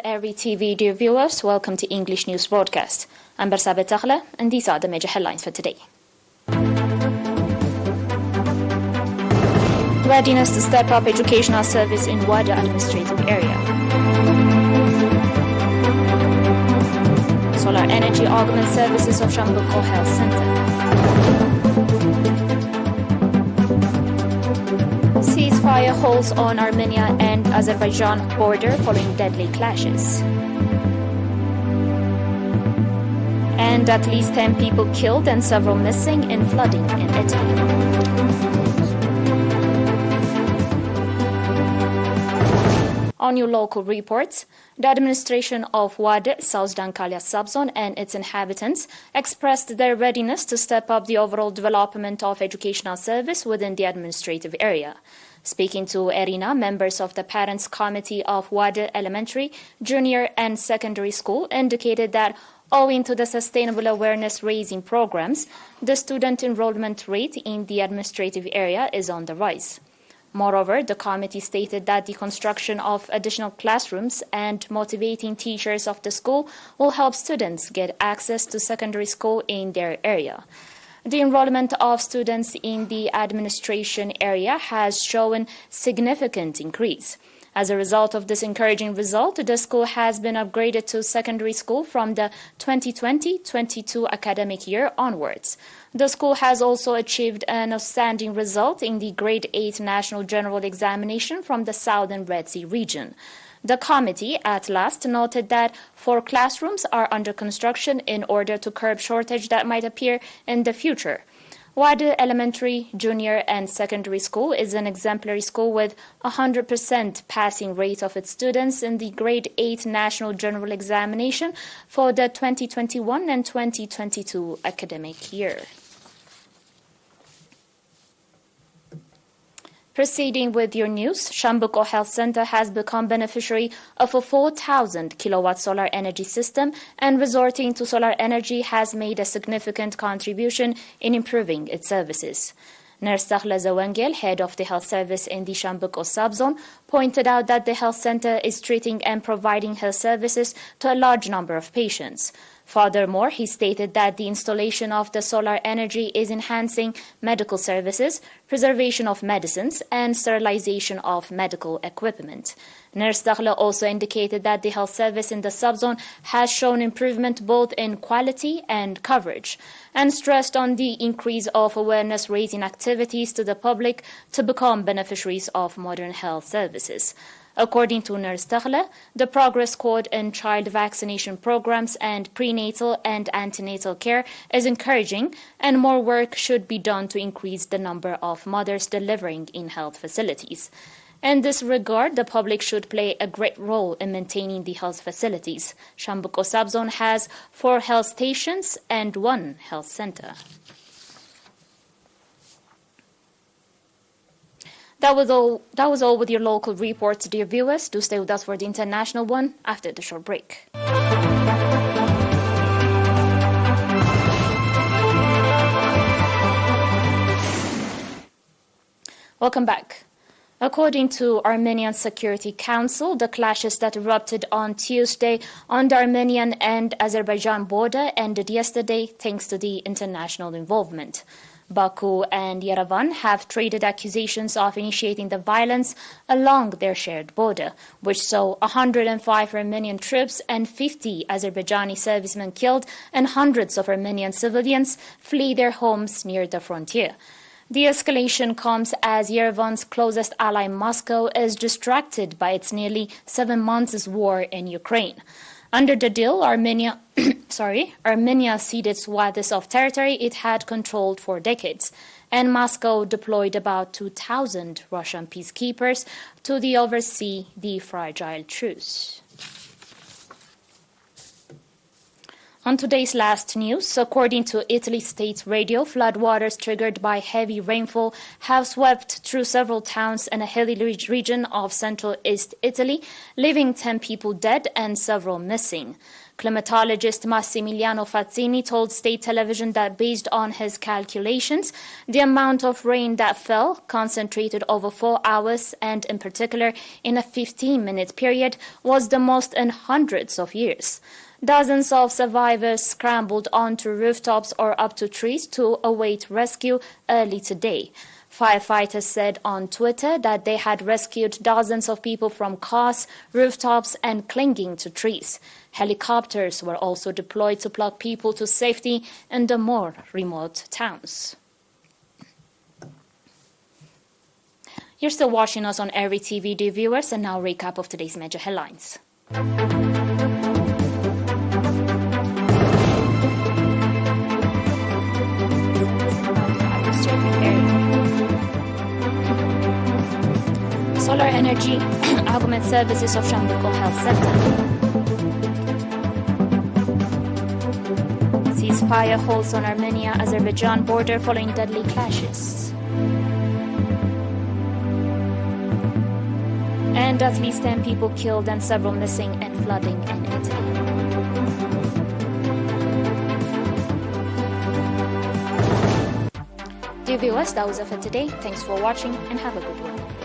ERi-TV, dear viewers, welcome to English News Broadcast. I'm Bersabet Taghla, and these are the major headlines for today. Readiness to step up educational service in Wada administrative area. Solar energy augment services of Shamboko Health Center. Ceasefire holds on Armenia and Azerbaijan border following deadly clashes. And at least 10 people killed and several missing in flooding in Italy. On your local reports, the administration of Wada, South Dankalia subzone and its inhabitants expressed their readiness to step up the overall development of educational service within the administrative area. Speaking to ERINA, members of the Parents Committee of Wada Elementary, Junior and Secondary School indicated that owing to the sustainable awareness raising programs, the student enrollment rate in the administrative area is on the rise. Moreover, the committee stated that the construction of additional classrooms and motivating teachers of the school will help students get access to secondary school in their area. The enrollment of students in the administration area has shown significant increase. As a result of this encouraging result, the school has been upgraded to secondary school from the 2020-22 academic year onwards. The school has also achieved an outstanding result in the Grade 8 National General Examination from the Southern Red Sea region. The committee at last noted that 4 classrooms are under construction in order to curb shortage that might appear in the future. Wada Elementary, Junior and Secondary School is an exemplary school with 100% passing rate of its students in the Grade 8 National General Examination for the 2021 and 2022 academic year. Proceeding with your news, Shamboko Health Center has become beneficiary of a 4,000 kilowatt solar energy system, and resorting to solar energy has made a significant contribution in improving its services. Nurse Taghla Zawangel, head of the health service in the Shamboko subzone, pointed out that the health center is treating and providing health services to a large number of patients. Furthermore, he stated that the installation of the solar energy is enhancing medical services, preservation of medicines, and sterilization of medical equipment. Nurse Taghla also indicated that the health service in the subzone has shown improvement both in quality and coverage, and stressed on the increase of awareness-raising activities to the public to become beneficiaries of modern health services. According to Nurse Taghla, the progress scored in child vaccination programs and prenatal and antenatal care is encouraging, and more work should be done to increase the number of mothers delivering in health facilities. In this regard, the public should play a great role in maintaining the health facilities. Shamboko subzone has 4 health stations and 1 health center. That was all with your local reports, dear viewers. Do stay with us for the international one after the short break. Welcome back. According to Armenian Security Council, the clashes that erupted on Tuesday on the Armenian and Azerbaijan border ended yesterday thanks to the international involvement. Baku and Yerevan have traded accusations of initiating the violence along their shared border, which saw 105 Armenian troops and 50 Azerbaijani servicemen killed and hundreds of Armenian civilians flee their homes near the frontier. The escalation comes as Yerevan's closest ally Moscow is distracted by its nearly 7 months' war in Ukraine. Under the deal, Armenia ceded swaths of territory it had controlled for decades, and Moscow deployed about 2,000 Russian peacekeepers to oversee the fragile truce. On today's last news, according to Italy State Radio, floodwaters triggered by heavy rainfall have swept through several towns in a hilly region of central East Italy, leaving 10 people dead and several missing. Climatologist Massimiliano Fazzini told state television that based on his calculations, the amount of rain that fell, concentrated over 4 hours and in particular in a 15-minute period, was the most in hundreds of years. Dozens of survivors scrambled onto rooftops or up to trees to await rescue early today. Firefighters said on Twitter that they had rescued dozens of people from cars, rooftops, and clinging to trees. Helicopters were also deployed to pluck people to safety in the more remote towns. You're still watching us on ERi-TV, dear viewers, and now a recap of today's major headlines. Solar energy augment services of Shambuko Health Center. Ceasefire holds on Armenia-Azerbaijan border following deadly clashes. And at least 10 people killed and several missing in flooding in Italy. Dear viewers, that was it for today. Thanks for watching and have a good one.